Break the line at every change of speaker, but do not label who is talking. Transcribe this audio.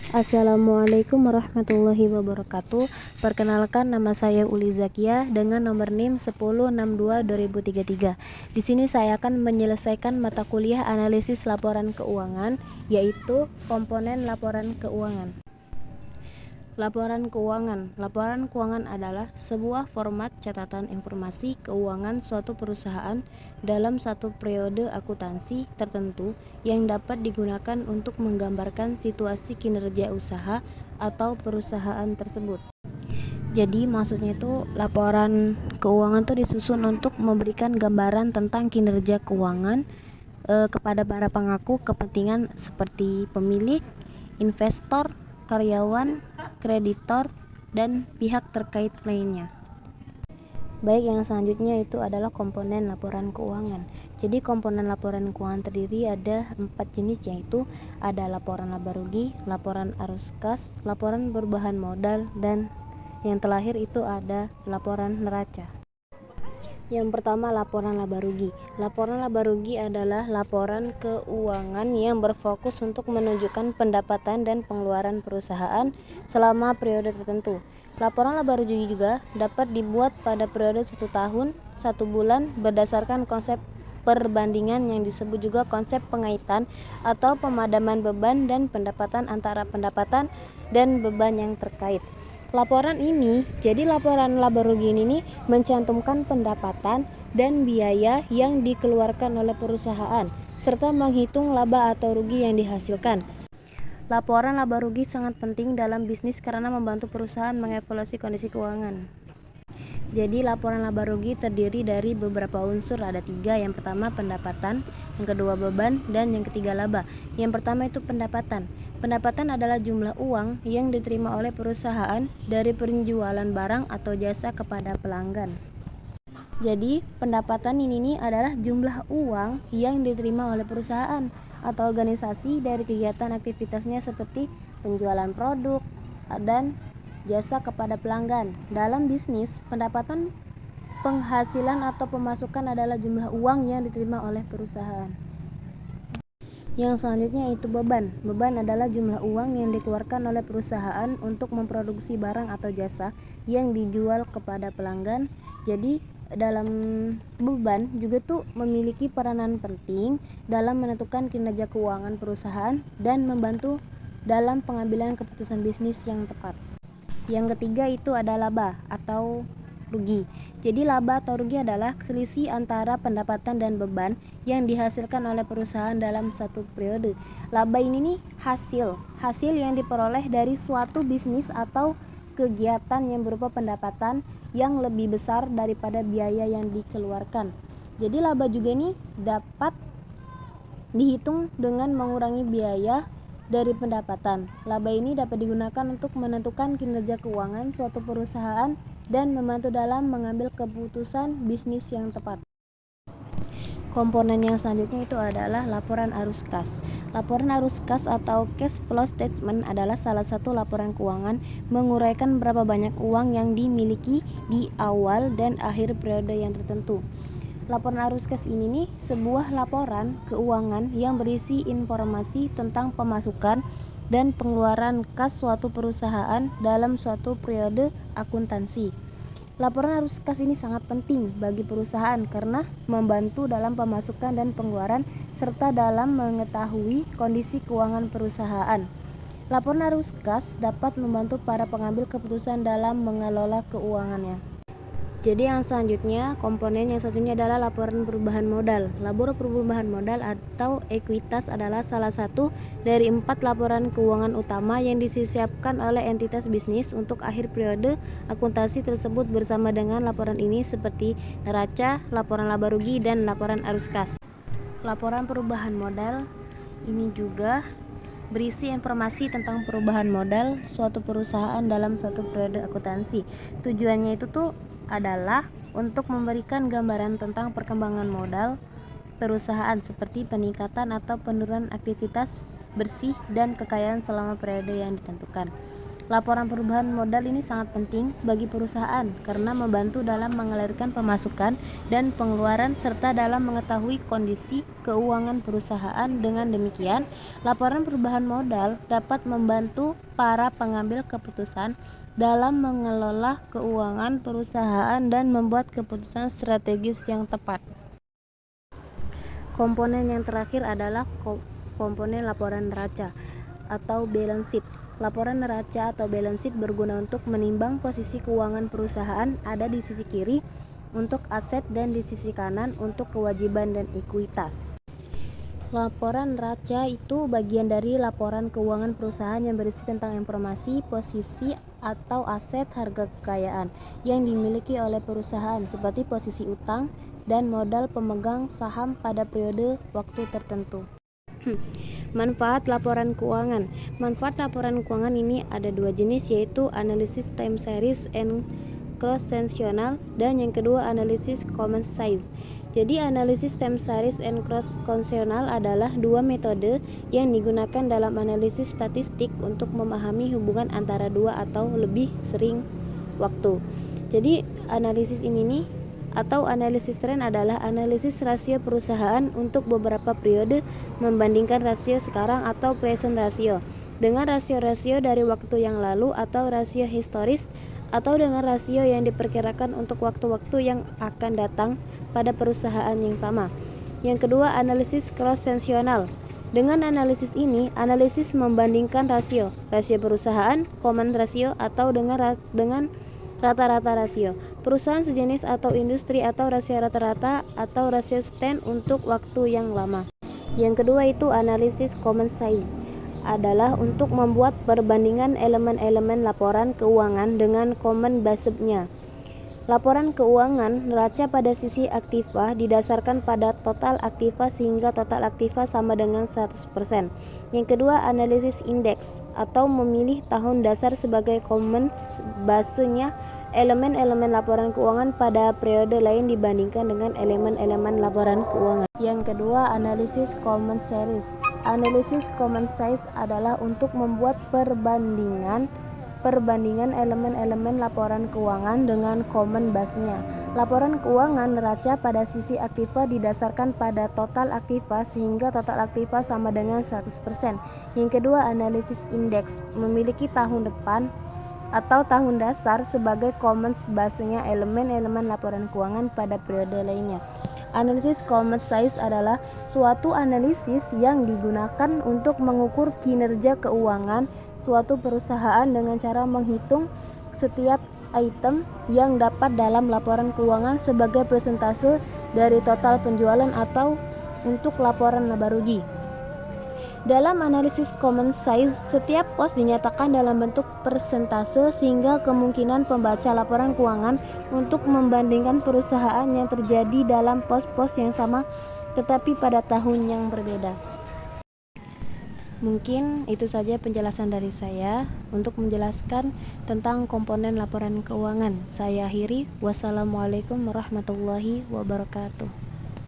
Assalamualaikum warahmatullahi wabarakatuh. Perkenalkan, nama saya Uli Zakia dengan nomor NIM 1062-2033. Di sini saya akan menyelesaikan mata kuliah analisis laporan keuangan, yaitu komponen laporan keuangan. Laporan keuangan. Laporan keuangan adalah sebuah format catatan informasi keuangan suatu perusahaan dalam satu periode akuntansi tertentu yang dapat digunakan untuk menggambarkan situasi kinerja usaha atau perusahaan tersebut. Jadi maksudnya itu laporan keuangan itu disusun untuk memberikan gambaran tentang kinerja keuangan kepada para pemangku kepentingan seperti pemilik, investor, karyawan, kreditor, dan pihak terkait lainnya. Baik, yang selanjutnya itu adalah komponen laporan keuangan. Jadi komponen laporan keuangan terdiri ada 4 jenis, yaitu ada laporan laba rugi, laporan arus kas, laporan perubahan modal, dan yang terakhir itu ada laporan neraca. Yang pertama, laporan laba rugi. Laporan laba rugi adalah laporan keuangan yang berfokus untuk menunjukkan pendapatan dan pengeluaran perusahaan selama periode tertentu. Laporan laba rugi juga dapat dibuat pada periode 1 tahun, 1 bulan berdasarkan konsep perbandingan yang disebut juga konsep pengaitan atau pemadaman beban dan pendapatan antara pendapatan dan beban yang terkait. Laporan laba rugi ini mencantumkan pendapatan dan biaya yang dikeluarkan oleh perusahaan serta menghitung laba atau rugi yang dihasilkan. Laporan laba rugi sangat penting dalam bisnis karena membantu perusahaan mengevaluasi kondisi keuangan. Jadi laporan laba rugi terdiri dari beberapa unsur, ada 3. Yang pertama pendapatan, yang kedua beban, dan yang ketiga laba. Yang pertama itu pendapatan. Pendapatan adalah jumlah uang yang diterima oleh perusahaan dari penjualan barang atau jasa kepada pelanggan. Jadi pendapatan ini adalah jumlah uang yang diterima oleh perusahaan atau organisasi dari kegiatan aktivitasnya seperti penjualan produk dan jasa kepada pelanggan. Dalam bisnis, pendapatan penghasilan atau pemasukan adalah jumlah uang yang diterima oleh perusahaan. Yang selanjutnya itu beban. Beban adalah jumlah uang yang dikeluarkan oleh perusahaan untuk memproduksi barang atau jasa yang dijual kepada pelanggan. Jadi dalam beban juga tuh memiliki peranan penting dalam menentukan kinerja keuangan perusahaan dan membantu dalam pengambilan keputusan bisnis yang tepat. Yang ketiga itu ada laba atau rugi. Jadi laba atau rugi adalah selisih antara pendapatan dan beban yang dihasilkan oleh perusahaan dalam satu periode. Laba ini nih hasil yang diperoleh dari suatu bisnis atau kegiatan yang berupa pendapatan yang lebih besar daripada biaya yang dikeluarkan. Jadi laba juga nih dapat dihitung dengan mengurangi biaya dari pendapatan. Laba ini dapat digunakan untuk menentukan kinerja keuangan suatu perusahaan dan membantu dalam mengambil keputusan bisnis yang tepat. Komponen yang selanjutnya itu adalah laporan arus kas. Laporan arus kas atau cash flow statement adalah salah satu laporan keuangan menguraikan berapa banyak uang yang dimiliki di awal dan akhir periode yang tertentu. Laporan arus kas ini nih sebuah laporan keuangan yang berisi informasi tentang pemasukan dan pengeluaran kas suatu perusahaan dalam suatu periode akuntansi. Laporan arus kas ini sangat penting bagi perusahaan karena membantu dalam pemasukan dan pengeluaran serta dalam mengetahui kondisi keuangan perusahaan. Laporan arus kas dapat membantu para pengambil keputusan dalam mengelola keuangannya. Jadi yang selanjutnya, komponen yang satunya adalah laporan perubahan modal. Laporan perubahan modal atau ekuitas adalah salah satu dari 4 laporan keuangan utama yang disiapkan oleh entitas bisnis untuk akhir periode akuntansi tersebut bersama dengan laporan ini seperti neraca, laporan laba rugi, dan laporan arus kas. Laporan perubahan modal ini juga berisi informasi tentang perubahan modal suatu perusahaan dalam suatu periode akuntansi. Tujuannya itu tuh adalah untuk memberikan gambaran tentang perkembangan modal perusahaan seperti peningkatan atau penurunan aktivitas bersih dan kekayaan selama periode yang ditentukan. Laporan perubahan modal ini sangat penting bagi perusahaan karena membantu dalam mengalirkan pemasukan dan pengeluaran serta dalam mengetahui kondisi keuangan perusahaan. Dengan demikian, laporan perubahan modal dapat membantu para pengambil keputusan dalam mengelola keuangan perusahaan dan membuat keputusan strategis yang tepat. Komponen yang terakhir adalah komponen laporan neraca atau balance sheet. Laporan neraca atau balance sheet berguna untuk menimbang posisi keuangan perusahaan ada di sisi kiri untuk aset dan di sisi kanan untuk kewajiban dan ekuitas. Laporan neraca itu bagian dari laporan keuangan perusahaan yang berisi tentang informasi, posisi atau aset harga kekayaan yang dimiliki oleh perusahaan seperti posisi utang dan modal pemegang saham pada periode waktu tertentu. Manfaat laporan keuangan. Manfaat laporan keuangan ini ada dua jenis, yaitu analisis time series and cross sectional dan yang kedua analisis common size. Jadi analisis time series and cross sectional adalah dua metode yang digunakan dalam analisis statistik untuk memahami hubungan antara dua atau lebih sering waktu. Jadi analisis ini nih atau analisis tren adalah analisis rasio perusahaan untuk beberapa periode membandingkan rasio sekarang atau present ratio dengan rasio-rasio dari waktu yang lalu atau rasio historis atau dengan rasio yang diperkirakan untuk waktu-waktu yang akan datang pada perusahaan yang sama. Yang kedua, analisis cross sectional. Dengan analisis ini, analisis membandingkan rasio perusahaan, common ratio atau dengan rata-rata rasio perusahaan sejenis atau industri atau rasio rata-rata atau rasio stand untuk waktu yang lama. Yang kedua itu analisis common size adalah untuk membuat perbandingan elemen-elemen laporan keuangan dengan common base-nya. Laporan keuangan neraca pada sisi aktiva didasarkan pada total aktiva sehingga total aktiva sama dengan 100%. Yang kedua, analisis indeks atau memilih tahun dasar sebagai common base-nya elemen-elemen laporan keuangan pada periode lain dibandingkan dengan elemen-elemen laporan keuangan. Yang kedua, analisis common series. Analisis common size adalah untuk membuat perbandingan elemen-elemen laporan keuangan dengan common base-nya. Laporan keuangan neraca pada sisi aktiva didasarkan pada total aktiva sehingga total aktiva sama dengan 100%. Yang kedua, analisis indeks memiliki tahun depan atau tahun dasar sebagai common base-nya elemen-elemen laporan keuangan pada periode lainnya. Analisis common size adalah suatu analisis yang digunakan untuk mengukur kinerja keuangan suatu perusahaan dengan cara menghitung setiap item yang dapat dalam laporan keuangan sebagai persentase dari total penjualan atau untuk laporan laba rugi. Dalam analisis common size, setiap pos dinyatakan dalam bentuk persentase sehingga kemungkinan pembaca laporan keuangan untuk membandingkan perusahaan yang terjadi dalam pos-pos yang sama tetapi pada tahun yang berbeda. Mungkin itu saja penjelasan dari saya untuk menjelaskan tentang komponen laporan keuangan. Saya akhiri. Wassalamualaikum warahmatullahi wabarakatuh.